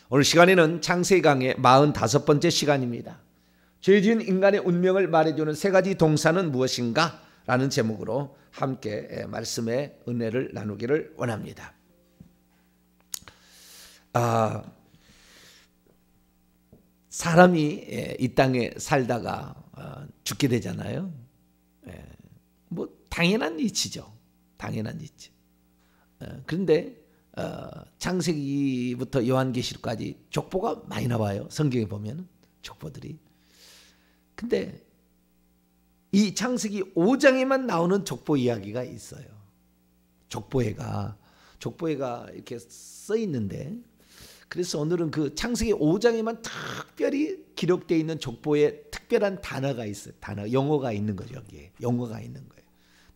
오늘 시간에는 창세기 강의 45번째 시간입니다. 죄 지은 인간의 운명을 말해주는 세 가지 동사는 무엇인가? 라는 제목으로 함께 말씀의 은혜를 나누기를 원합니다. 사람이 이 땅에 살다가 죽게 되잖아요. 뭐 당연한 이치죠. 당연한 이치. 그런데 창세기부터 요한계시록까지 족보가 많이 나와요. 성경에 보면 족보들이. 근데 이 창세기 5장에만 나오는 족보 이야기가 있어요. 족보회가 이렇게 써 있는데, 그래서 오늘은 그 창세기 5장에만 특별히 기록되어 있는 족보에 특별한 단어가 있어요. 용어가 있는 거죠. 여기에 용어가 있는 거예요.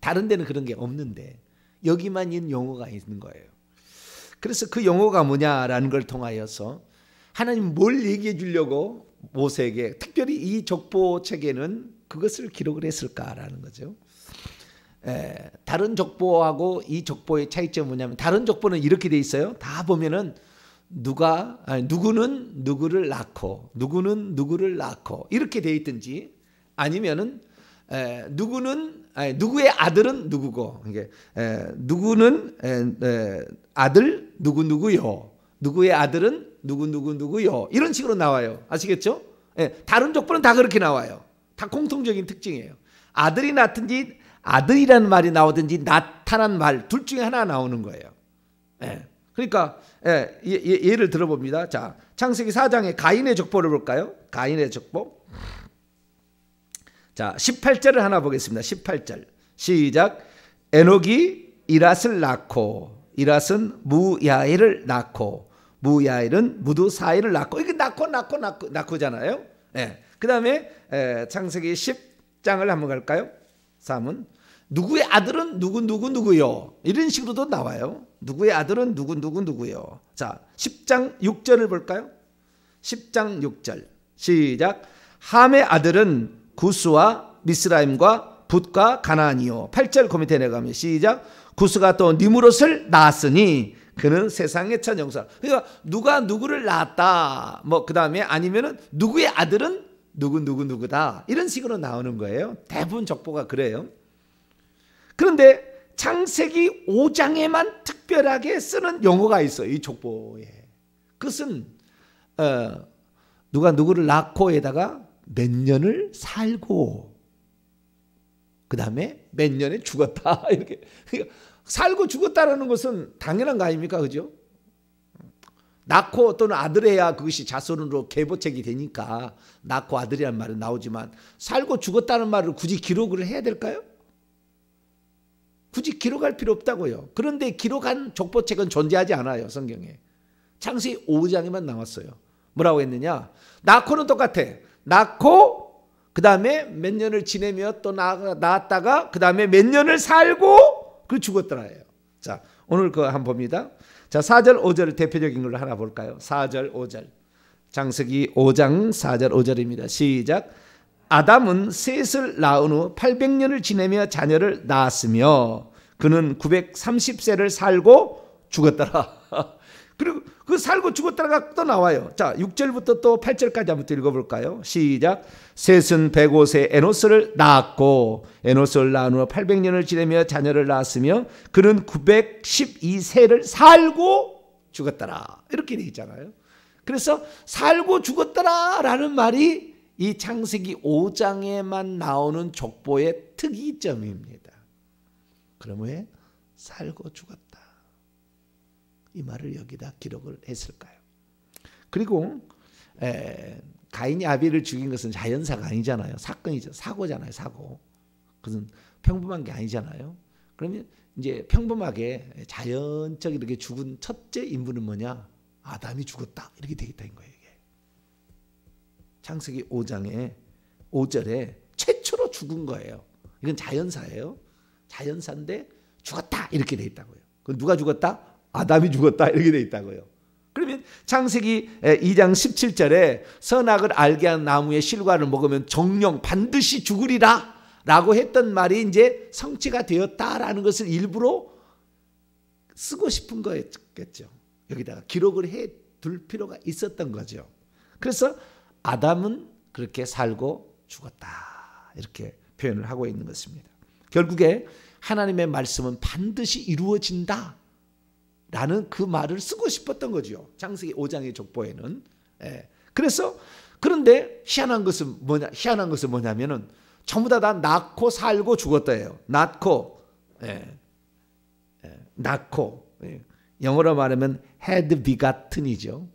다른 데는 그런 게 없는데 여기만 있는 용어가 있는 거예요. 그래서 그 용어가 뭐냐라는 걸 통하여서 하나님 뭘 얘기해 주려고 모세에게 특별히 이 족보 책에는 그것을 기록을 했을까라는 거죠. 다른 족보하고 이 족보의 차이점은 뭐냐면, 다른 족보는 이렇게 돼 있어요. 다 보면은 누구는 누구를 낳고 누구는 누구를 낳고 이렇게 돼 있든지, 아니면은 누구의 아들은 누구고, 누구는 아들 누구누구요, 누구의 아들은 누구누구누구요, 이런 식으로 나와요. 아시겠죠? 다른 족보는 다 그렇게 나와요. 다 공통적인 특징이에요. 아들이 낳든지 아들이라는 말이 나오든지 나타난 말 둘 중에 하나 나오는 거예요. 그러니까 예를 들어봅니다. 자, 창세기 4장의 가인의 족보를 볼까요? 가인의 족보. 자, 18절을 하나 보겠습니다. 18절 시작. 에녹이 이랏을 낳고 이랏은 무야엘을 낳고 무야엘은 무두사엘을 낳고, 이게 낳고잖아요. 그 다음에 창세기 10장을 한번 갈까요? 3은 누구의 아들은 누구요, 이런 식으로도 나와요. 누구의 아들은 누구요. 자, 10장 6절을 볼까요? 10장 6절 시작. 함의 아들은 구스와 미스라임과 붓과 가나안이요. 8절 그 밑에 내려가면 시작. 구스가 또 니므롯을 낳았으니 그는 세상의 첫 영사. 그러니까 누가 누구를 낳았다, 뭐 그 다음에 아니면은 누구의 아들은 누구다, 이런 식으로 나오는 거예요. 대부분 족보가 그래요. 그런데 창세기 5장에만 특별하게 쓰는 용어가 있어요. 이 족보에. 그것은 누가 누구를 낳고에다가 몇 년을 살고 그 다음에 몇 년에 죽었다, 이렇게. 그러니까 살고 죽었다라는 것은 당연한 거 아닙니까? 그죠? 낳고 또는 아들해야 그것이 자손으로 계보책이 되니까 낳고 아들이라는 말은 나오지만, 살고 죽었다는 말을 굳이 기록을 해야 될까요? 굳이 기록할 필요 없다고요. 그런데 기록한 족보책은 존재하지 않아요. 성경에. 창세기 5장에만 나왔어요. 뭐라고 했느냐? 낳고는 똑같아. 낳고 그 다음에 몇 년을 지내며 또 낳았다가 그 다음에 몇 년을 살고 그 죽었더라예요. 자, 오늘 그거 한번 봅니다. 자, 4절 5절 대표적인 걸로 하나 볼까요? 4절 5절 창세기 5장 4절 5절입니다. 시작. 아담은 셋을 낳은 후 800년을 지내며 자녀를 낳았으며 그는 930세를 살고 죽었더라. 그리고 그 살고 죽었다가 또 나와요. 자, 6절부터 또 8절까지 한번 읽어볼까요? 시작. 셋은 105세 에노스를 낳았고 에노스를 낳은 후 800년을 지내며 자녀를 낳았으며 그는 912세를 살고 죽었더라. 이렇게 돼 있잖아요. 그래서 살고 죽었더라라는 말이 이 창세기 5장에만 나오는 족보의 특이점입니다. 그럼 왜 살고 죽었다, 이 말을 여기다 기록을 했을까요? 그리고 가인이 아벨을 죽인 것은 자연사가 아니잖아요. 사건이죠. 사고잖아요. 사고. 그것은 평범한 게 아니잖아요. 그러면 이제 평범하게 자연적으로 이렇게 죽은 첫째 인물은 뭐냐? 아담이 죽었다, 이렇게 되어 있다는 거예요. 이게. 창세기 5장에 5절에 최초로 죽은 거예요. 이건 자연사예요. 자연사인데 죽었다, 이렇게 되어 있다고요. 그럼 누가 죽었다? 아담이 죽었다, 이렇게 되어 있다고요. 그러면 창세기 2장 17절에 선악을 알게 한 나무의 실과를 먹으면 정령 반드시 죽으리라 라고 했던 말이 이제 성취가 되었다라는 것을 일부러 쓰고 싶은 거였겠죠. 여기다가 기록을 둘 필요가 있었던 거죠. 그래서 아담은 그렇게 살고 죽었다. 이렇게 표현을 하고 있는 것입니다. 결국에 하나님의 말씀은 반드시 이루어진다. 라는 그 말을 쓰고 싶었던 거죠. 창세기 5장의 족보에는. 그래서 그런데 희한한 것은 뭐냐면은 전부 다 낳고 살고 죽었다예요. 낳고 영어로 말하면 had begotten이죠.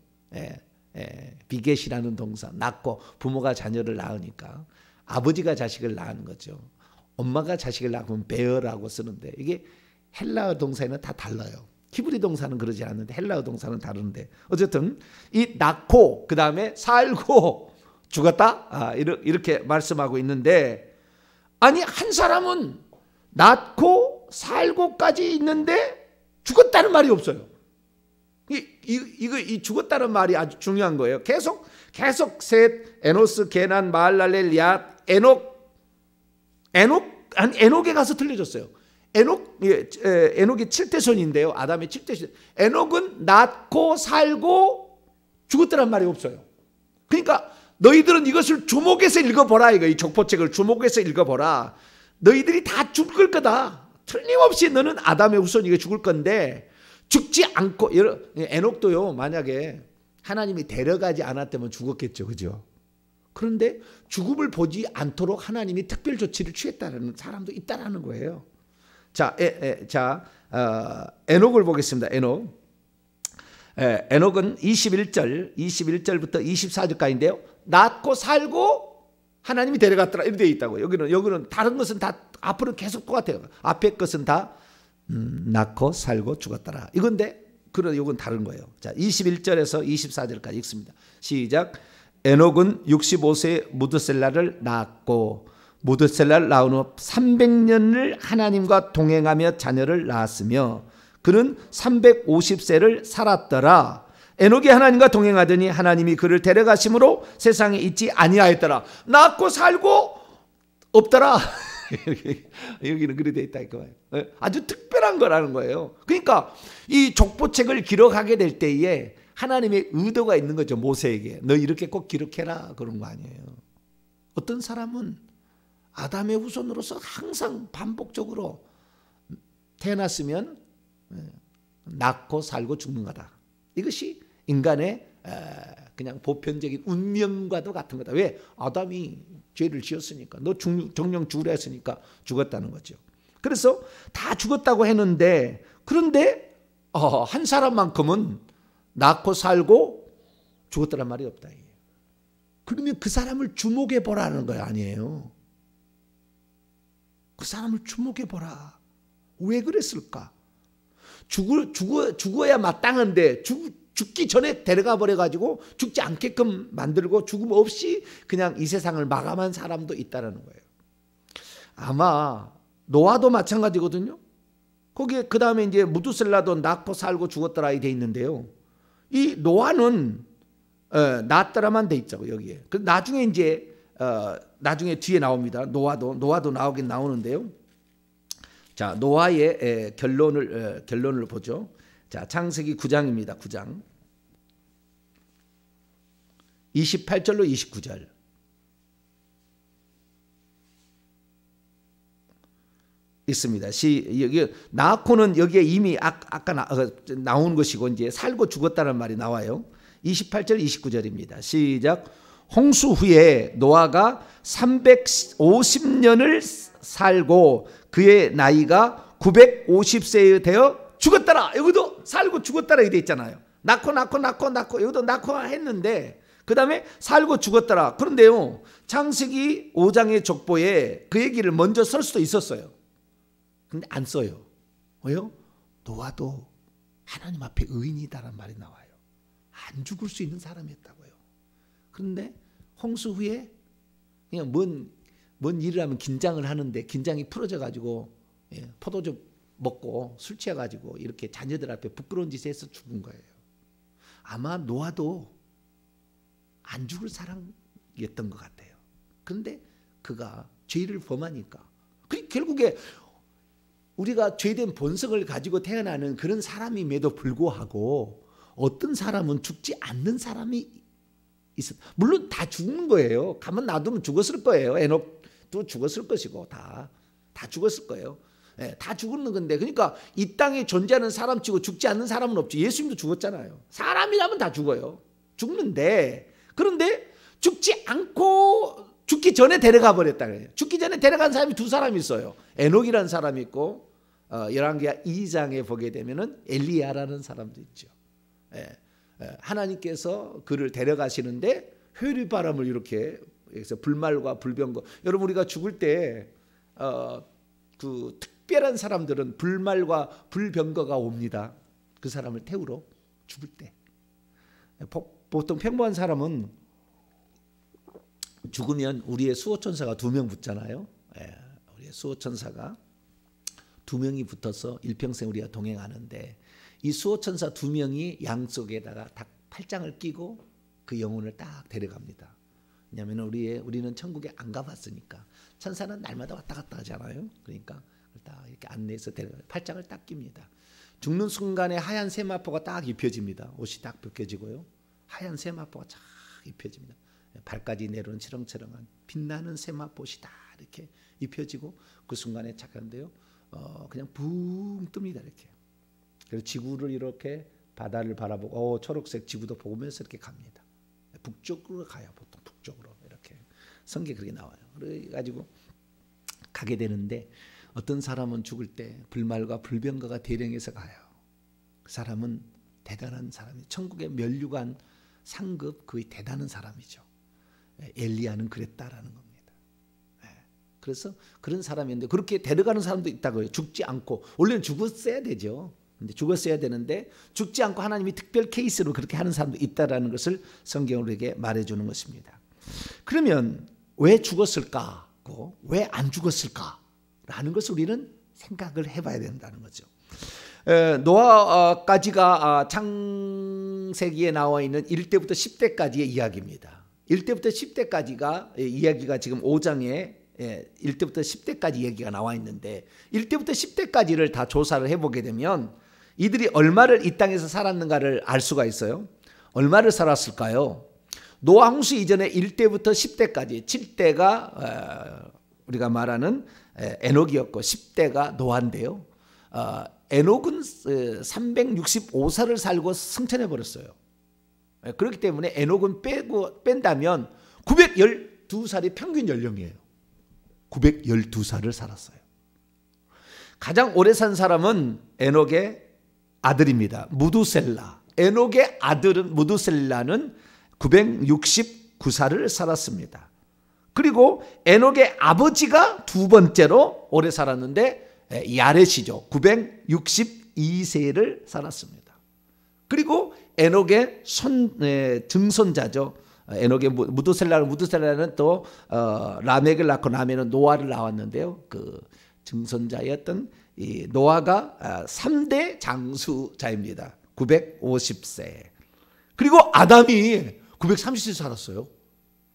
비겟이라는 동사. 낳고 부모가 자녀를 낳으니까 아버지가 자식을 낳은 거죠. 엄마가 자식을 낳으면 bear라고 쓰는데 이게 헬라어 동사에는 다 달라요. 히브리 동사는 그러지 않는데 헬라어 동사는 다른데 어쨌든 이 낳고 그 다음에 살고 죽었다 이렇게 말씀하고 있는데 아니 한 사람은 낳고 살고까지 있는데 죽었다는 말이 없어요. 이 죽었다는 말이 아주 중요한 거예요. 계속 셋, 에노스, 게난, 마할랄렐, 얏, 에녹에 가서 틀려졌어요. 에녹이 7대손인데요. 아담의 7대손. 에녹은 낳고 살고 죽었다는 말이 없어요. 그러니까 너희들은 이것을 주목해서 읽어보라. 이 족보책을 주목해서 읽어보라. 너희들이 다 죽을 거다. 틀림없이 너는 아담의 후손이게 죽을 건데 죽지 않고 에녹도요. 만약에 하나님이 데려가지 않았다면 죽었겠죠. 그죠? 그런데 죽음을 보지 않도록 하나님이 특별 조치를 취했다는 사람도 있다라는 거예요. 에녹을 보겠습니다. 에녹은 21절부터 24절까지인데요. 낳고 살고 하나님이 데려갔더라 이렇게 되어 있다고요. 여기는 다른 것은 다 앞으로 계속 똑같아요. 앞에 것은 다 낳고 살고 죽었더라. 이건데 이건 다른 거예요. 자, 21절에서 24절까지 읽습니다. 시작. 에녹은 65세에 무드셀라를 낳았고 무드셀라를 낳은 후 300년을 하나님과 동행하며 자녀를 낳았으며 그는 350세를 살았더라. 에녹이 하나님과 동행하더니 하나님이 그를 데려가심으로 세상에 있지 아니하였더라. 낳고 살고 없더라. 여기는 그렇게 되어 있다 이거예요. 아주 특별한 거라는 거예요. 그러니까 이 족보책을 기록하게 될 때에 하나님의 의도가 있는 거죠. 모세에게 너 이렇게 꼭 기록해라 그런 거 아니에요. 어떤 사람은 아담의 후손으로서 항상 반복적으로 태어났으면 낳고 살고 죽는 거다. 이것이 인간의 그냥 보편적인 운명과도 같은 거다. 왜? 아담이 죄를 지었으니까 너 정령 죽으라 했으니까 죽었다는 거죠. 그래서 다 죽었다고 했는데 그런데 한 사람만큼은 낳고 살고 죽었다는 말이 없다. 그러면 그 사람을 주목해 보라는 거 아니에요. 그 사람을 주목해 보라. 왜 그랬을까? 죽어야 마땅한데 죽기 전에 데려가 버려가지고 죽지 않게끔 만들고 죽음 없이 그냥 이 세상을 마감한 사람도 있다는 거예요. 아마 노아도 마찬가지거든요. 거기에 그 다음에 이제 무두셀라도 낳고 살고 죽었더라 돼 있는데요. 이 노아는 낳았더라만 돼 있죠 여기에. 그 나중에 이제 나중에 뒤에 나옵니다. 노아도 나오긴 나오는데요. 자, 노아의 결론을 보죠. 자, 창세기 9장입니다. 9장 28절로 29절. 있습니다. 여기 나코는 여기에 이미 아까 나온 것이고 이제 살고 죽었다는 말이 나와요. 28절 29절입니다. 시작. 홍수 후에 노아가 350년을 살고 그의 나이가 950세 되어 죽었더라. 여기도 살고 죽었더라 이렇게 돼 있잖아요. 낳고 여기도 낳고 했는데 그 다음에 살고 죽었더라. 그런데요, 창세기 5장의 족보에 그 얘기를 먼저 쓸 수도 있었어요. 근데 안 써요. 왜요? 노아도 하나님 앞에 의인이다라는 말이 나와요. 안 죽을 수 있는 사람이었다고요. 그런데 홍수 후에 그냥 뭔 일을 하면 긴장을 하는데 긴장이 풀어져 가지고 포도주 먹고 술 취해 가지고 이렇게 자녀들 앞에 부끄러운 짓을 해서 죽은 거예요. 아마 노아도 안 죽을 사람이었던 것 같아요. 그런데 그가 죄를 범하니까 결국에 우리가 죄된 본성을 가지고 태어나는 그런 사람임에도 불구하고 어떤 사람은 죽지 않는 사람이 있어. 물론 다 죽는 거예요. 가만 놔두면 죽었을 거예요. 에녹도 죽었을 것이고 다 죽었을 거예요. 예, 다 죽는 건데, 그러니까 이 땅에 존재하는 사람 치고 죽지 않는 사람은 없지. 예수님도 죽었잖아요. 사람이라면 다 죽어요. 죽는데, 그런데 죽지 않고 죽기 전에 데려가 버렸다 그래요. 죽기 전에 데려간 사람이 두 사람이 있어요. 에녹이라는 사람이 있고, 열왕기하 2장에 보게 되면은 엘리야라는 사람도 있죠. 예, 하나님께서 그를 데려가시는데 회류바람을 이렇게 해서 불말과 불병거. 여러분, 우리가 죽을 때 그 특별한 사람들은 불말과 불병거가 옵니다. 그 사람을 태우러 죽을 때. 보통 평범한 사람은 죽으면 우리의 수호천사가 2명 붙잖아요. 예, 우리의 수호천사가 2명이 붙어서 일평생 우리가 동행하는데, 이 수호천사 2명이 양쪽에다가 딱 팔짱을 끼고 그 영혼을 딱 데려갑니다. 왜냐하면 우리는 천국에 안 가봤으니까. 천사는 날마다 왔다 갔다 하잖아요. 그러니까 딱 이렇게 안내해서 데려가 팔짱을 딱 낍니다. 죽는 순간에 하얀 세마포가 딱 입혀집니다. 옷이 딱 벗겨지고요. 하얀 세마포가 쫙 입혀집니다. 발까지 내려오는 치렁치렁한 빛나는 세마포시 다 이렇게 입혀지고, 그 순간에 착한데요. 그냥 붕 뜹니다. 이렇게. 그래서 지구를 이렇게 바다를 바라보고 초록색 지구도 보면서 이렇게 갑니다. 북쪽으로 가요. 보통 북쪽으로 이렇게 성경에 그렇게 나와요. 그래가지고 가게 되는데, 어떤 사람은 죽을 때 불말과 불병거가 대령해서 가요. 그 사람은 대단한 사람이, 천국의 면류관 상급 거의 대단한 사람이죠. 엘리야는 그랬다라는 겁니다. 그래서 그런 사람인데, 그렇게 데려가는 사람도 있다고요. 죽지 않고. 원래는 죽었어야 되죠. 근데 죽었어야 되는데 죽지 않고 하나님이 특별 케이스로 그렇게 하는 사람도 있다라는 것을 성경으로 우리에게 말해주는 것입니다. 그러면 왜 죽었을까? 왜 안 죽었을까라는 것을 우리는 생각을 해봐야 된다는 거죠. 노아까지가 창세기에 나와 있는 1대부터 10대까지의 이야기입니다. 1대부터 10대까지가 이야기가 지금 5장에 1대부터 10대까지 얘기가 나와 있는데, 1대부터 10대까지를 다 조사를 해보게 되면 이들이 얼마를 이 땅에서 살았는가를 알 수가 있어요. 얼마를 살았을까요? 노아 홍수 이전에 1대부터 10대까지, 7대가 우리가 말하는 에녹이었고 10대가 노아인데요. 에녹은 365살을 살고 승천해 버렸어요. 그렇기 때문에 에녹은 뺀다면 912살이 평균 연령이에요. 912살을 살았어요. 가장 오래 산 사람은 에녹의 아들입니다. 무두셀라. 에녹의 아들은 무두셀라는 969살을 살았습니다. 그리고 에녹의 아버지가 두 번째로 오래 살았는데 야렛이죠. 962세를 살았습니다. 그리고 에녹의 증손자죠. 에녹의 무두셀라는 또 라멕을 낳고 라멕은 노아를 낳았는데요. 그 증손자였던 이 노아가 3대 장수자입니다. 950세. 그리고 아담이 930세 살았어요.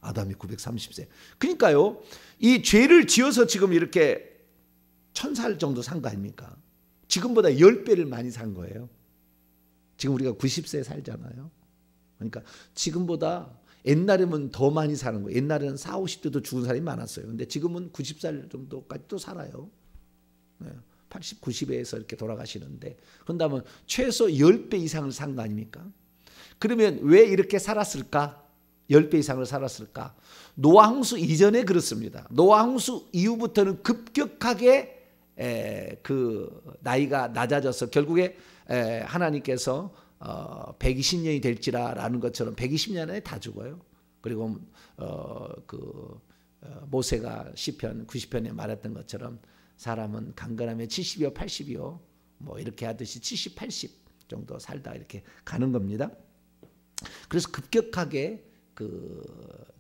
아담이 930세. 그러니까요, 이 죄를 지어서 지금 이렇게 1000살 정도 산 거 아닙니까? 지금보다 10배를 많이 산 거예요. 지금 우리가 90세 살잖아요. 그러니까 지금보다 옛날에는 더 많이 사는 거예요. 옛날에는 40, 50대도 죽은 사람이 많았어요. 근데 지금은 90살 정도까지 또 살아요. 80, 90에서 이렇게 돌아가시는데, 그런다면 최소 10배 이상을 산 거 아닙니까? 그러면 왜 이렇게 살았을까? 10배 이상을 살았을까? 노아 홍수 이전에 그렇습니다. 노아 홍수 이후부터는 급격하게 그 나이가 낮아져서 결국에 하나님께서 120년이 될지라라는 것처럼 120년 안에 다 죽어요. 그리고 모세가 시편 90편에 말했던 것처럼 사람은 강건하면 70이요 80이요 뭐 이렇게 하듯이 70, 80 정도 살다 이렇게 가는 겁니다. 그래서 급격하게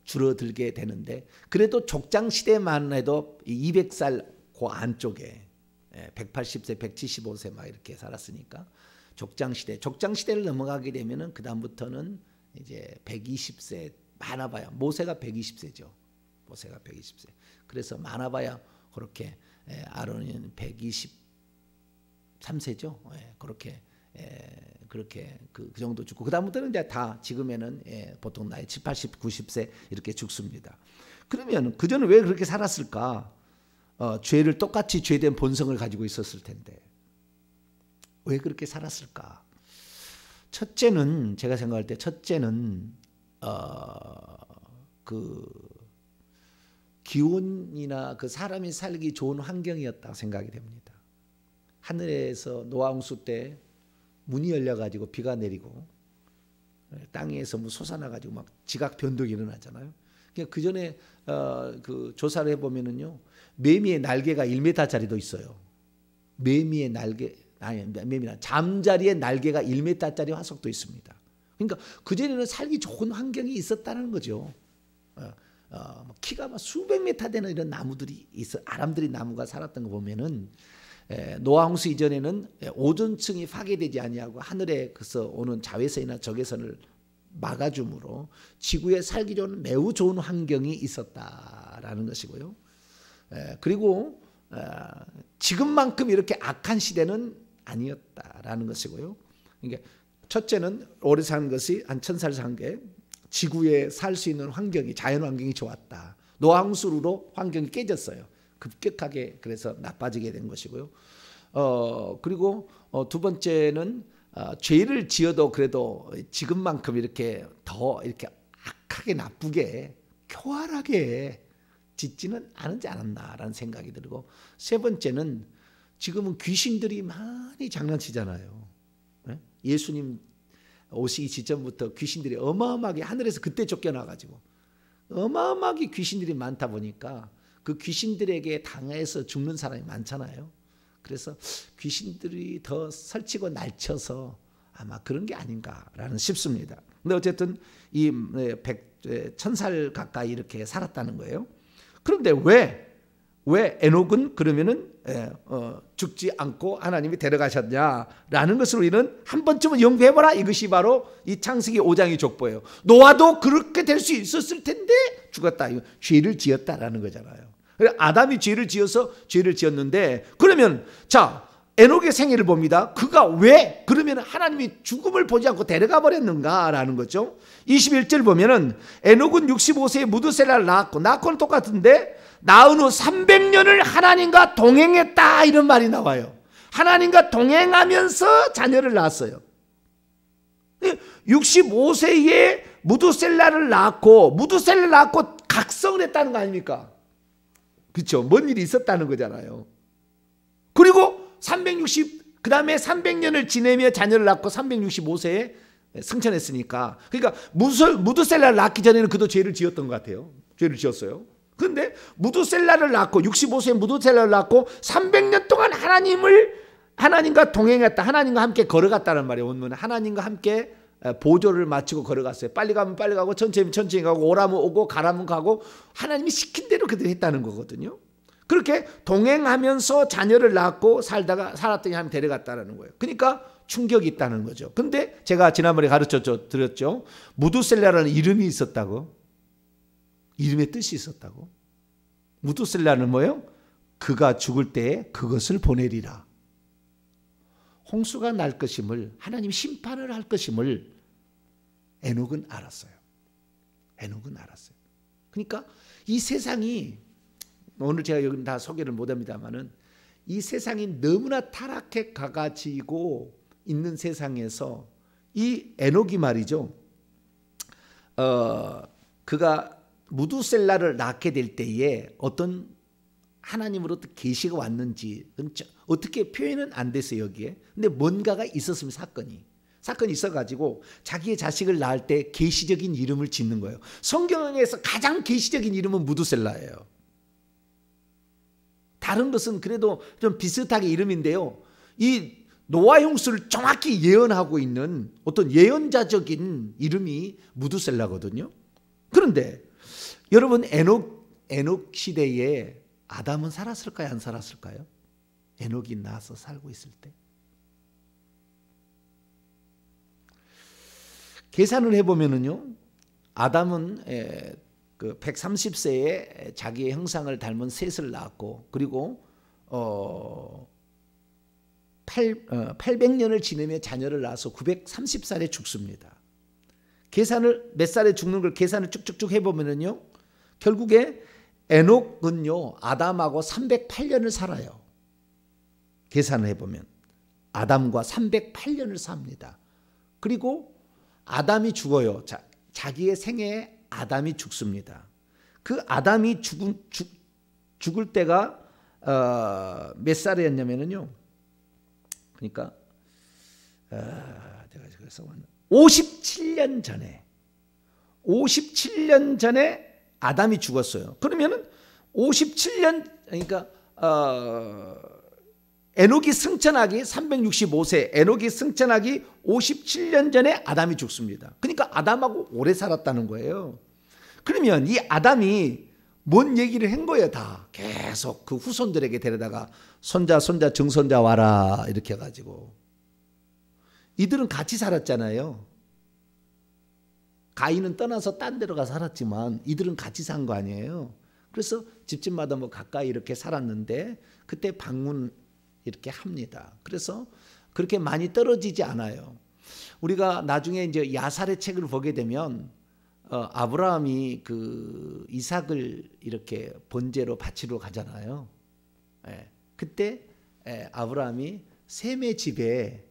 줄어들게 되는데, 그래도 족장 시대만 해도 200살 그 안쪽에 180세, 175세 막 이렇게 살았으니까 족장 시대를 넘어가게 되면은 그 다음부터는 이제 120세 많아봐야, 모세가 120세죠. 모세가 120세. 그래서 많아봐야 그렇게 아론은 123세죠. 그렇게 그렇게 그 정도 죽고 그 다음부터는 이제 다 지금에는 보통 나이 7, 80, 90세 이렇게 죽습니다. 그러면 그전에 왜 그렇게 살았을까? 죄를 똑같이 죄된 본성을 가지고 있었을 텐데 왜 그렇게 살았을까? 첫째는 제가 생각할 때 첫째는 그 기온이나 그 사람이 살기 좋은 환경이었다 생각이 됩니다. 하늘에서 노아 홍수 때 문이 열려가지고 비가 내리고 땅에서 뭐 솟아나가지고 막 지각 변동이 일어나잖아요. 그 전에 그 조사를 해보면은요, 매미의 날개가 1m짜리도 있어요. 매미의 날개, 아니 매미나 잠자리의 날개가 1m짜리 화석도 있습니다. 그러니까 그 전에는 살기 좋은 환경이 있었다는 거죠. 키가 막 수백 미터 되는 이런 나무들이 있어, 아람들이 나무가 살았던 거 보면은. 노아 홍수 이전에는 오존층이 파괴되지 아니하고 하늘에서 오는 자외선이나 적외선을 막아줌으로 지구에 살기 좋은 매우 좋은 환경이 있었다라는 것이고요. 그리고 지금만큼 이렇게 악한 시대는 아니었다라는 것이고요. 그러니까 첫째는 오래 산 것이 한 1000살 산 게 지구에 살 수 있는 환경이, 자연 환경이 좋았다. 노아 홍수로 환경이 깨졌어요. 급격하게 그래서 나빠지게 된 것이고요. 그리고 두 번째는 죄를 지어도 그래도 지금만큼 이렇게 더 이렇게 악하게 나쁘게 교활하게 짓지는 않지 않았나라는 생각이 들고, 세 번째는 지금은 귀신들이 많이 장난치잖아요. 예수님 오시기 직전부터 귀신들이 어마어마하게 하늘에서 그때 쫓겨나가지고 어마어마하게 귀신들이 많다 보니까 그 귀신들에게 당해서 죽는 사람이 많잖아요. 그래서 귀신들이 더 설치고 날쳐서 아마 그런 게 아닌가라는 싶습니다. 근데 어쨌든 이 1000살 가까이 이렇게 살았다는 거예요. 그런데 왜 에녹은 그러면은 죽지 않고 하나님이 데려가셨냐라는 것을 우리는 한 번쯤은 연구해보라. 이것이 바로 이 창세기 5장의 족보예요. 노아도 그렇게 될 수 있었을 텐데 죽었다. 이거 죄를 지었다라는 거잖아요. 아담이 죄를 지어서 죄를 지었는데, 그러면 자 에녹의 생애를 봅니다. 그가 왜 그러면 하나님이 죽음을 보지 않고 데려가 버렸는가라는 거죠. 21절 보면은 에녹은 65세에 무드셀라를 낳았고, 낳고는 똑같은데 낳은 후 300년을 하나님과 동행했다 이런 말이 나와요. 하나님과 동행하면서 자녀를 낳았어요. 65세에 무드셀라를 낳고 각성을 했다는 거 아닙니까? 그렇죠. 뭔 일이 있었다는 거잖아요. 그리고 그 다음에 300년을 지내며 자녀를 낳고 365세에 승천했으니까, 그러니까 무드셀라를 낳기 전에는 그도 죄를 지었던 것 같아요. 죄를 지었어요. 그런데 무드셀라를 낳고 65세에 무드셀라를 낳고 300년 동안 하나님과 동행했다. 하나님과 함께 걸어갔다는 말이에요. 원문은 하나님과 함께 보조를 마치고 걸어갔어요. 빨리 가면 빨리 가고 천천히 가고 오라면 오고 가라면 가고 하나님이 시킨 대로 그들이 했다는 거거든요. 그렇게 동행하면서 자녀를 낳고 살았더니 하나님 데려갔다는 거예요. 그러니까 충격이 있다는 거죠. 근데 제가 지난번에 드렸죠. 무드셀라라는 이름이 있었다고. 이름의 뜻이 있었다고. 무드셀라는 뭐예요? 그가 죽을 때에 그것을 보내리라. 홍수가 날 것임을, 하나님 심판을 할 것임을 에녹은 알았어요. 그러니까 이 세상이, 오늘 제가 여기 다 소개를 못합니다만은 이 세상이 너무나 타락해 가가지고 있는 세상에서 이 에녹이 말이죠. 그가 무드셀라를 낳게 될 때에 어떤 하나님으로부터 계시가 왔는지 어떻게 표현은 안 됐어요 여기에. 근데 뭔가가 있었으면 사건이 있어가지고 자기의 자식을 낳을 때 계시적인 이름을 짓는 거예요. 성경에서 가장 계시적인 이름은 무드셀라예요. 다른 것은 그래도 좀 비슷하게 이름인데요. 이 노아 홍수를 정확히 예언하고 있는 어떤 예언자적인 이름이 무드셀라거든요. 그런데 여러분 에녹 시대에 아담은 살았을까요? 안 살았을까요? 에녹이 나서 살고 있을 때. 계산을 해보면은요, 아담은 그 130세에 자기의 형상을 닮은 셋을 낳았고, 그리고 800년을 지내며 자녀를 낳아서 930살에 죽습니다. 계산을 몇 살에 죽는 걸 계산을 쭉쭉쭉 해보면요, 결국에 에녹은요 아담하고 308년을 살아요. 계산을 해보면 아담과 308년을 삽니다. 그리고 아담이 죽어요. 자기의 생애에 아담이 죽습니다. 그 아담이 죽을 때가 몇 살이었냐면요, 그러니까 내가 그래서 57년 전에 아담이 죽었어요. 그러면은 57년, 그러니까 에녹이 승천하기 365세, 에녹이 승천하기 57년 전에 아담이 죽습니다. 그러니까 아담하고 오래 살았다는 거예요. 그러면 이 아담이 뭔 얘기를 한 거예요? 다 계속 그 후손들에게 데려다가 손자 증손자 와라 이렇게 해가지고. 이들은 같이 살았잖아요. 가인은 떠나서 딴 데로 가서 살았지만 이들은 같이 산 거 아니에요. 그래서 집집마다 뭐 가까이 이렇게 살았는데 그때 방문 이렇게 합니다. 그래서 그렇게 많이 떨어지지 않아요. 우리가 나중에 이제 야살의 책을 보게 되면 아브라함이 그 이삭을 이렇게 번제로 바치러 가잖아요. 그때 아브라함이 셈의 집에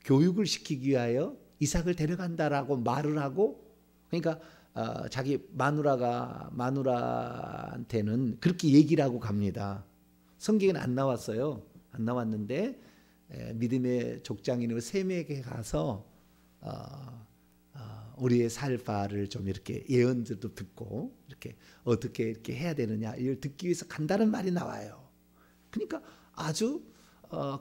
교육을 시키기 위하여 이삭을 데려간다라고 말을 하고, 그러니까 자기 마누라한테는 그렇게 얘기를 하고 갑니다. 성경에는 안 나왔어요. 안 나왔는데 믿음의 족장인 셈에게 가서 우리의 살 바를 좀 이렇게 예언들도 듣고 이렇게 어떻게 이렇게 해야 되느냐 이걸 듣기 위해서 간다는 말이 나와요. 그러니까 아주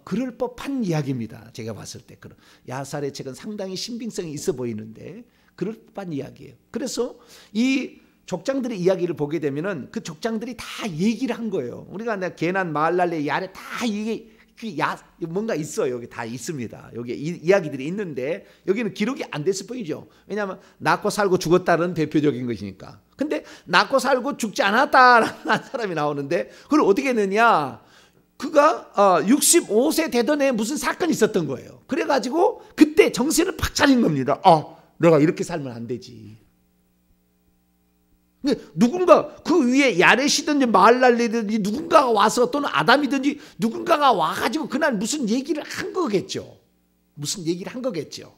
그럴 법한 이야기입니다. 제가 봤을 때 그런 야살의 책은 상당히 신빙성이 있어 보이는데 그럴 법한 이야기예요. 그래서 이 족장들의 이야기를 보게 되면은 그 족장들이 다 얘기를 한 거예요. 우리가 게난 마할랄레 야레 다 이게 뭔가 있어요. 여기 다 있습니다. 여기 이야기들이 있는데 여기는 기록이 안 됐을 뿐이죠. 왜냐하면 낳고 살고 죽었다는 대표적인 것이니까. 근데 낳고 살고 죽지 않았다라는 사람이 나오는데 그걸 어떻게 했느냐? 그가 65세 되던 해에 무슨 사건이 있었던 거예요. 그래가지고 그때 정신을 팍 차린 겁니다. 내가 이렇게 살면 안 되지. 누군가 그 위에 야렛이든지 마할랄레든지 누군가가 와서 또는 아담이든지 누군가가 와가지고 그날 무슨 얘기를 한 거겠죠. 무슨 얘기를 한 거겠죠.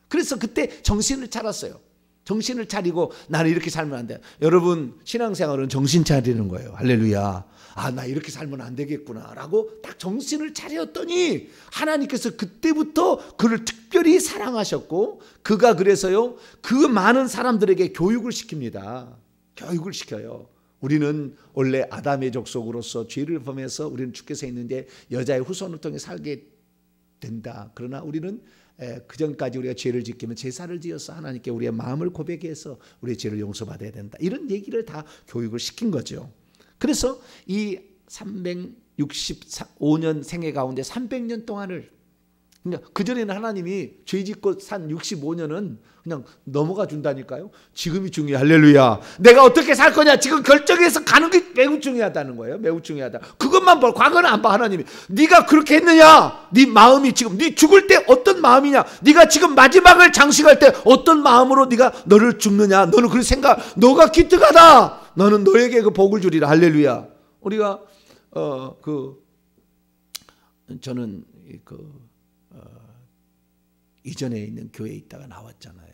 그래서 그때 정신을 차렸어요. 정신을 차리고 나는 이렇게 살면 안 돼. 여러분 신앙생활은 정신 차리는 거예요. 할렐루야. 나 이렇게 살면 안 되겠구나 라고 딱 정신을 차렸더니 하나님께서 그때부터 그를 특별히 사랑하셨고 그가 그래서요 그 많은 사람들에게 교육을 시킵니다. 교육을 시켜요. 우리는 원래 아담의 족속으로서 죄를 범해서 우리는 주께서 있는데 여자의 후손을 통해 살게 된다. 그러나 우리는 그 전까지 우리가 죄를 지키면 제사를 지어서 하나님께 우리의 마음을 고백해서 우리의 죄를 용서받아야 된다. 이런 얘기를 다 교육을 시킨 거죠. 그래서 이 365년 생애 가운데 300년 동안을 그러니까 그전에는 하나님이 죄 짓고 산 65년은 그냥 넘어가 준다니까요. 지금이 중요해. 할렐루야. 내가 어떻게 살 거냐 지금 결정해서 가는 게 매우 중요하다는 거예요. 매우 중요하다. 그것만 봐. 과거는 안 봐. 하나님이. 네가 그렇게 했느냐. 네 마음이 지금 네 죽을 때 어떤 마음이냐. 네가 지금 마지막을 장식할 때 어떤 마음으로 네가 너를 죽느냐. 너는 그 생각 너가 기특하다. 너는 너에게 그 복을 주리라. 할렐루야. 우리가 저는 이전에 있는 교회에 있다가 나왔잖아요.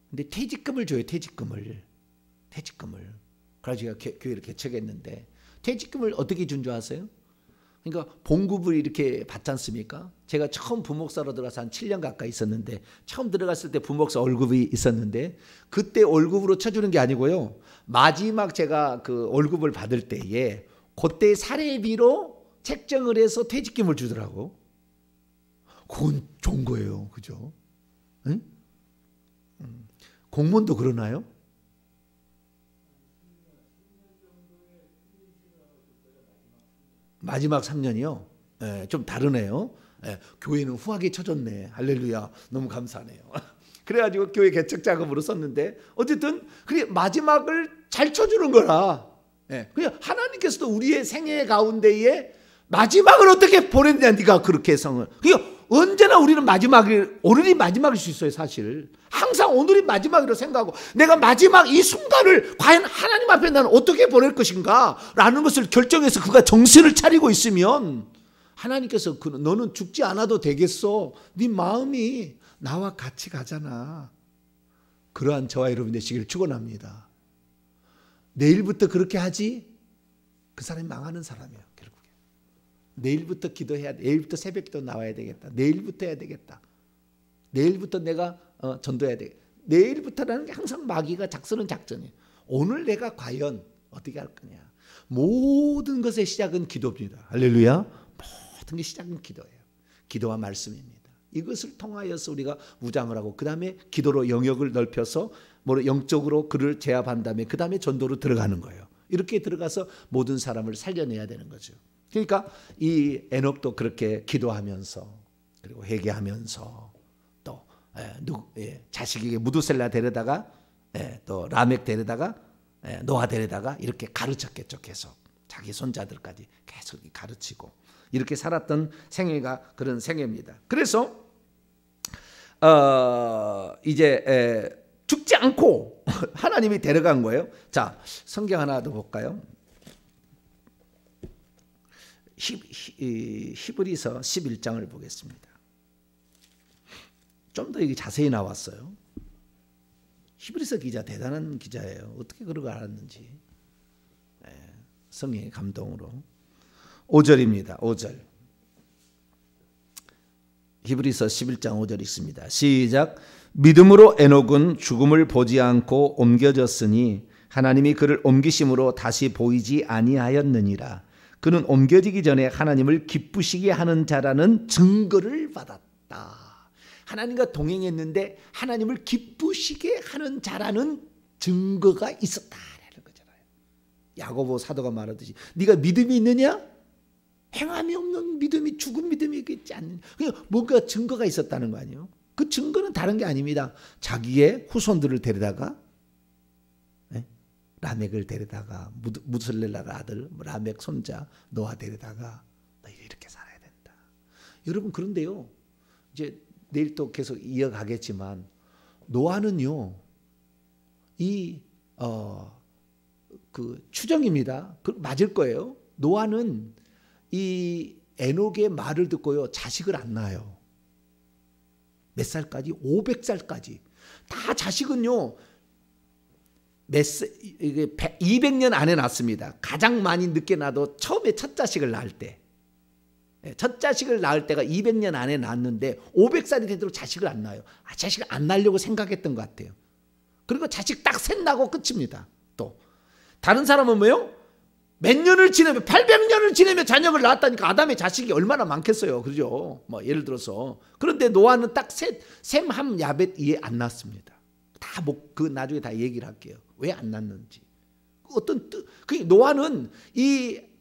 근데 퇴직금을 줘요. 퇴직금을. 그래서 제가 교회를 개척했는데 퇴직금을 어떻게 준 줄 아세요? 그러니까 봉급을 이렇게 받지 않습니까? 제가 처음 부목사로 들어가서 한 7년 가까이 있었는데 처음 들어갔을 때 부목사 월급이 있었는데 그때 월급으로 쳐주는 게 아니고요. 마지막 제가 그 월급을 받을 때에 그때 사례비로 책정을 해서 퇴직금을 주더라고. 그건 좋은 거예요. 그죠? 응? 공무원도 그러나요? 마지막 3년이요? 좀 다르네요. 교회는 후하게 쳐줬네. 할렐루야. 너무 감사하네요. 그래가지고 교회 개척 자금으로 썼는데 어쨌든 그게 마지막을 잘 쳐주는 거라. 그냥 하나님께서도 우리의 생애 가운데에 마지막을 어떻게 보냈냐 네가 그렇게 성을. 그러니까 언제나 우리는 오늘이 마지막일 수 있어요. 사실 항상 오늘이 마지막이라고 생각하고 내가 마지막 이 순간을 과연 하나님 앞에 나는 어떻게 보낼 것인가 라는 것을 결정해서 그가 정신을 차리고 있으면 하나님께서 너는 죽지 않아도 되겠어. 네 마음이 나와 같이 가잖아. 그러한 저와 여러분 되시기를 축원합니다. 내일부터 그렇게 하지? 그 사람이 망하는 사람이에요. 결국에. 내일부터 기도해야 돼. 내일부터 새벽기도 나와야 되겠다. 내일부터 해야 되겠다. 내일부터 내가 전도해야 되겠다. 내일부터라는 게 항상 마귀가 작성하는 작전이에요. 오늘 내가 과연 어떻게 할 거냐. 모든 것의 시작은 기도입니다. 할렐루야. 모든 게 시작은 기도예요. 기도와 말씀입니다. 이것을 통하여서 우리가 무장을 하고 그 다음에 기도로 영역을 넓혀서 영적으로 그를 제압한 다음에 그 다음에 전도로 들어가는 거예요. 이렇게 들어가서 모든 사람을 살려내야 되는 거죠. 그러니까 이 에녹도 그렇게 기도하면서 그리고 회개하면서 또 자식에게 무두셀라 데려다가 또 라멕 데려다가 노아 데려다가 이렇게 가르쳤겠죠. 계속 자기 손자들까지 계속 가르치고 이렇게 살았던 생애가 그런 생애입니다. 그래서 이제 죽지 않고 하나님이 데려간 거예요. 자, 성경 하나 더 볼까요? 히브리서 11장을 보겠습니다. 좀 더 이게 자세히 나왔어요. 히브리서 기자 대단한 기자예요. 어떻게 그러고 알았는지. 성령의 감동으로. 5절입니다. 5절. 히브리서 11장 5절 있습니다. 시작. 믿음으로 에녹은 죽음을 보지 않고 옮겨졌으니 하나님이 그를 옮기심으로 다시 보이지 아니하였느니라. 그는 옮겨지기 전에 하나님을 기쁘시게 하는 자라는 증거를 받았다. 하나님과 동행했는데 하나님을 기쁘시게 하는 자라는 증거가 있었다라는 거잖아요. 야고보 사도가 말하듯이 네가 믿음이 있느냐? 행함이 없는 믿음이 죽은 믿음이 있지 않느냐. 그냥 뭔가 증거가 있었다는 거 아니에요. 그 증거는 다른 게 아닙니다. 자기의 후손들을 데려다가 라멕을 데려다가 무슬렐라 아들 라멕 손자 노아 데려다가 너희 이렇게 살아야 된다. 여러분 그런데요. 이제 내일 또 계속 이어가겠지만 노아는요. 그 추정입니다. 맞을 거예요. 노아는 이 에녹의 말을 듣고요. 자식을 안 낳아요. 몇 살까지? 500살까지. 다 자식은요. 200년 안에 낳습니다. 가장 많이 늦게 낳아도 처음에 첫 자식을 낳을 때. 첫 자식을 낳을 때가 200년 안에 낳았는데 500살이 되도록 자식을 안 낳아요. 자식을 안 낳으려고 생각했던 것 같아요. 그리고 자식 딱 셋 나고 끝입니다. 또 다른 사람은 뭐요? 몇 년을 지내면 800년을 지내면 자녀를 낳았다니까 아담의 자식이 얼마나 많겠어요. 그죠? 뭐 예를 들어서. 그런데 노아는 딱 셈, 함, 야벳 이해 안 낳습니다. 다 그 나중에 다 얘기를 할게요. 왜 안 낳는지. 어떤 그 노아는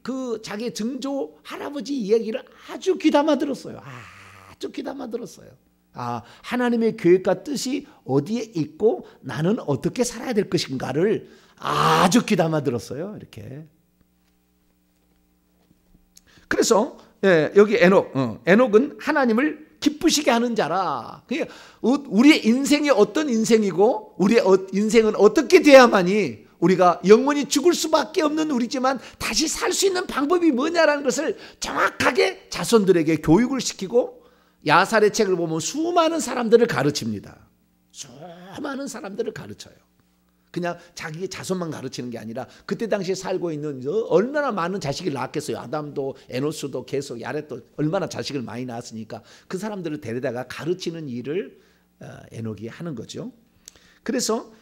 그 자기 증조 할아버지 이야기를 아주 귀담아 들었어요. 아주 귀담아 들었어요. 하나님의 계획과 뜻이 어디에 있고 나는 어떻게 살아야 될 것인가를 아주 귀담아 들었어요. 이렇게. 그래서 여기 에녹은 하나님을 기쁘시게 하는 자라. 그러니까 우리의 인생이 어떤 인생이고 우리의 인생은 어떻게 돼야만이 우리가 영원히 죽을 수밖에 없는 우리지만 다시 살 수 있는 방법이 뭐냐라는 것을 정확하게 자손들에게 교육을 시키고 야살의 책을 보면 수많은 사람들을 가르칩니다. 수많은 사람들을 가르쳐요. 그냥 자기 자손만 가르치는 게 아니라 그때 당시에 살고 있는 얼마나 많은 자식을 낳았겠어요. 아담도 에노스도 계속 야렛도 얼마나 자식을 많이 낳았으니까 그 사람들을 데려다가 가르치는 일을 에녹이 하는 거죠. 그래서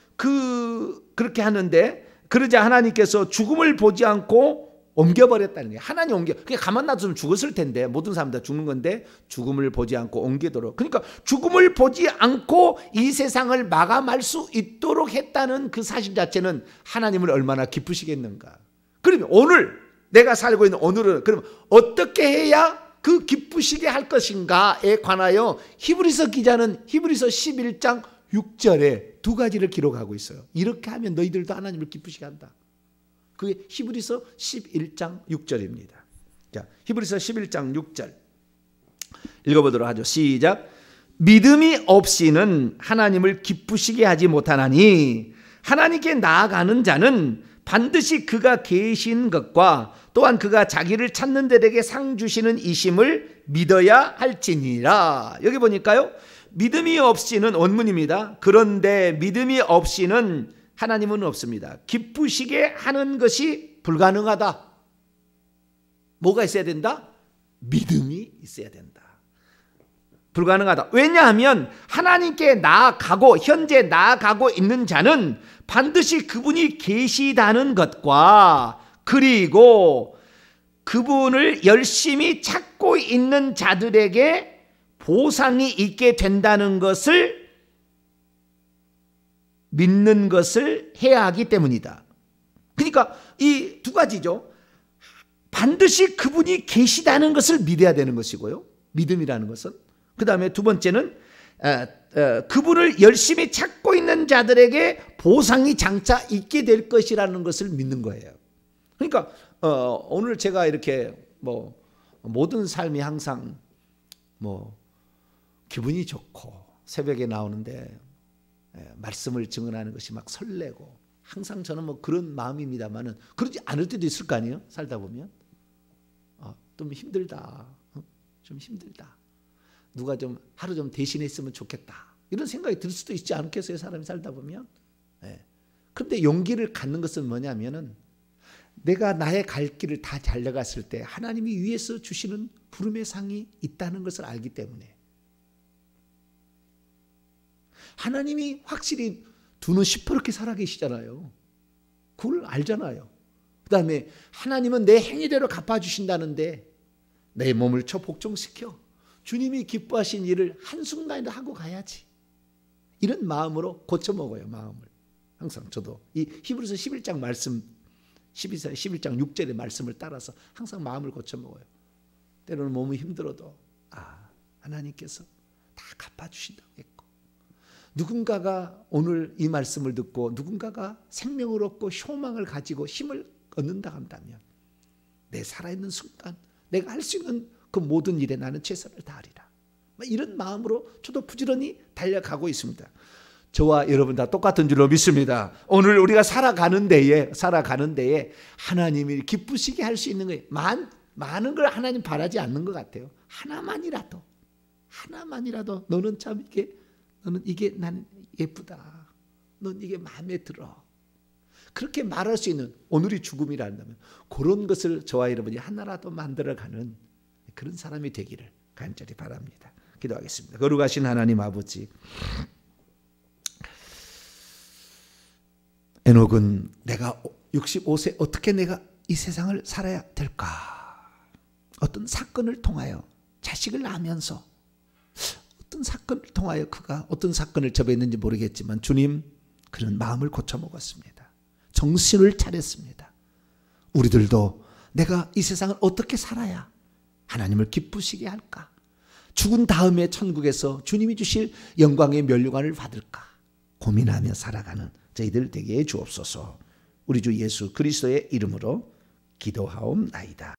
그렇게 하는데 그러자 하나님께서 죽음을 보지 않고 옮겨버렸다는 거예요. 하나님 그냥 가만 놔두면 죽었을 텐데 모든 사람 다 죽는 건데 죽음을 보지 않고 옮기도록. 그러니까 죽음을 보지 않고 이 세상을 마감할 수 있도록 했다는 그 사실 자체는 하나님을 얼마나 기쁘시겠는가. 그러면 오늘 내가 살고 있는 오늘은 그럼 어떻게 해야 그 기쁘시게 할 것인가에 관하여 히브리서 기자는 히브리서 11장 6절에 두 가지를 기록하고 있어요. 이렇게 하면 너희들도 하나님을 기쁘시게 한다. 그게 히브리서 11장 6절입니다. 자, 히브리서 11장 6절 읽어보도록 하죠. 시작. 믿음이 없이는 하나님을 기쁘시게 하지 못하나니 하나님께 나아가는 자는 반드시 그가 계신 것과 또한 그가 자기를 찾는 자들에게 상 주시는 이심을 믿어야 할지니라. 여기 보니까요, 믿음이 없이는, 원문입니다. 그런데 믿음이 없이는 하나님은 없습니다. 기쁘시게 하는 것이 불가능하다. 뭐가 있어야 된다? 믿음이 있어야 된다. 불가능하다. 왜냐하면 하나님께 나아가고 현재 나아가고 있는 자는 반드시 그분이 계시다는 것과 그리고 그분을 열심히 찾고 있는 자들에게 보상이 있게 된다는 것을 믿는 것을 해야 하기 때문이다. 그러니까 이 두 가지죠. 반드시 그분이 계시다는 것을 믿어야 되는 것이고요. 믿음이라는 것은. 그 다음에 두 번째는 그분을 열심히 찾고 있는 자들에게 보상이 장차 있게 될 것이라는 것을 믿는 거예요. 그러니까 오늘 제가 이렇게 모든 삶이 항상 기분이 좋고 새벽에 나오는데 말씀을 증언하는 것이 막 설레고 항상 저는 그런 마음입니다만은 그러지 않을 때도 있을 거 아니에요? 살다 보면 좀 힘들다, 좀 힘들다. 누가 좀 하루 좀 대신했으면 좋겠다. 이런 생각이 들 수도 있지 않겠어요? 사람이 살다 보면. 그런데 용기를 갖는 것은 뭐냐면은 내가 나의 갈 길을 다 달려갔을 때 하나님이 위에서 주시는 부름의 상이 있다는 것을 알기 때문에 하나님이 확실히 두 눈 시퍼렇게 살아계시잖아요. 그걸 알잖아요. 그 다음에 하나님은 내 행위대로 갚아주신다는데 내 몸을 복종시켜 주님이 기뻐하신 일을 한순간이라도 하고 가야지. 이런 마음으로 고쳐먹어요. 마음을. 항상 저도 이 히브리서 11장 말씀 11장 6절의 말씀을 따라서 항상 마음을 고쳐먹어요. 때로는 몸이 힘들어도 하나님께서 다 갚아주신다고 했고 누군가가 오늘 이 말씀을 듣고 누군가가 생명을 얻고 소망을 가지고 힘을 얻는다 한다면 내 살아있는 순간 내가 할 수 있는 그 모든 일에 나는 최선을 다하리라. 이런 마음으로 저도 부지런히 달려가고 있습니다. 저와 여러분 다 똑같은 줄로 믿습니다. 오늘 우리가 살아가는 데에 하나님이 기쁘시게 할 수 있는 거예요. 많은 걸 하나님 바라지 않는 것 같아요. 하나만이라도 너는 참 너는 이게 난 예쁘다. 넌 이게 마음에 들어. 그렇게 말할 수 있는 오늘이 죽음이란다면 그런 것을 저와 여러분이 하나라도 만들어가는 그런 사람이 되기를 간절히 바랍니다. 기도하겠습니다. 거룩하신 하나님 아버지, 에녹은 내가 65세 어떻게 내가 이 세상을 살아야 될까? 어떤 사건을 통하여 자식을 낳으면서 어떤 사건을 통하여 그가 어떤 사건을 접했는지 모르겠지만 주님, 그런 마음을 고쳐먹었습니다. 정신을 차렸습니다. 우리들도 내가 이 세상을 어떻게 살아야 하나님을 기쁘시게 할까? 죽은 다음에 천국에서 주님이 주실 영광의 면류관을 받을까? 고민하며 살아가는 저희들 되게 해 주옵소서. 우리 주 예수 그리스도의 이름으로 기도하옵나이다.